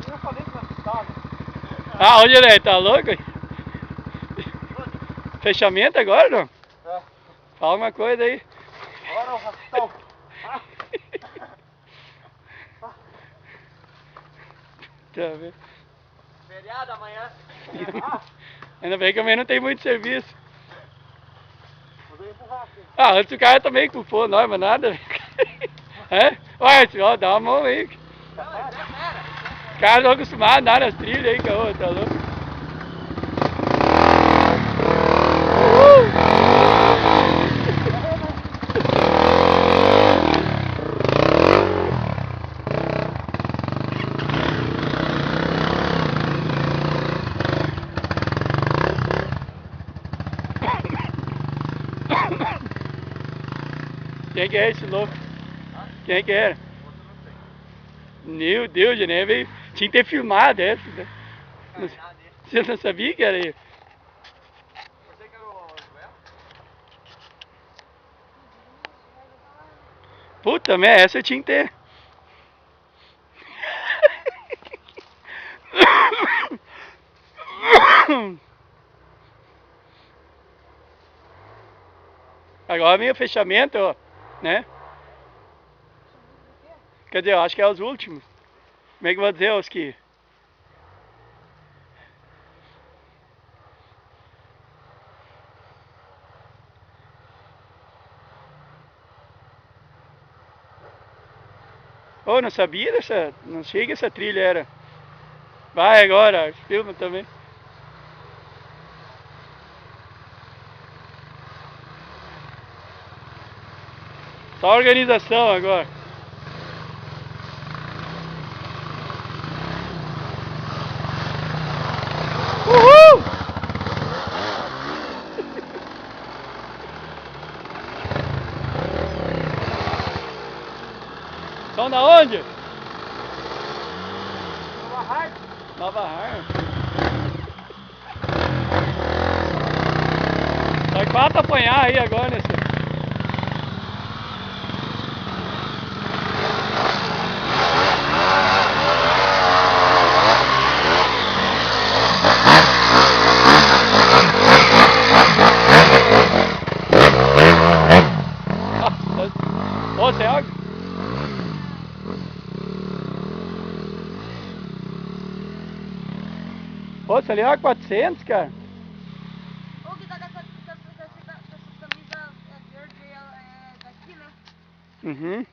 Eu falei que nós estava. Ah, onde ele é? Tá louco? Fechamento agora, não? É. Fala uma coisa aí. Bora o rastão. Deixa eu ver. Feriado amanhã. Ainda bem que amanhã não tem muito serviço. Vou empurrar aqui. Ah, antes o cara também culpou nós, mas nada. É? Olha, ó, dá uma mão aí. Os caras estão acostumados a andar nas trilhas aí, cara, tá louco? Quem que é esse louco? Quem que era? Meu Deus, né? Veio... Tinha que ter filmado essa. Né? Você não sabia que era ele? Puta merda, essa eu tinha que ter. Agora vem o fechamento, ó, né? Quer dizer, eu acho que é os últimos. Como é que eu vou dizer os que... Oh, não sabia dessa... Não sei que essa trilha era. Vai agora, filma também. Só organização agora. Uhul! São da onde? Nova Hard. Nova Hard. Só que falta apanhar aí agora nesse... Ô, tem água? Ô, você ali é 400, cara. Ô, que tá com essa camisa verde daqui, né? Uhum.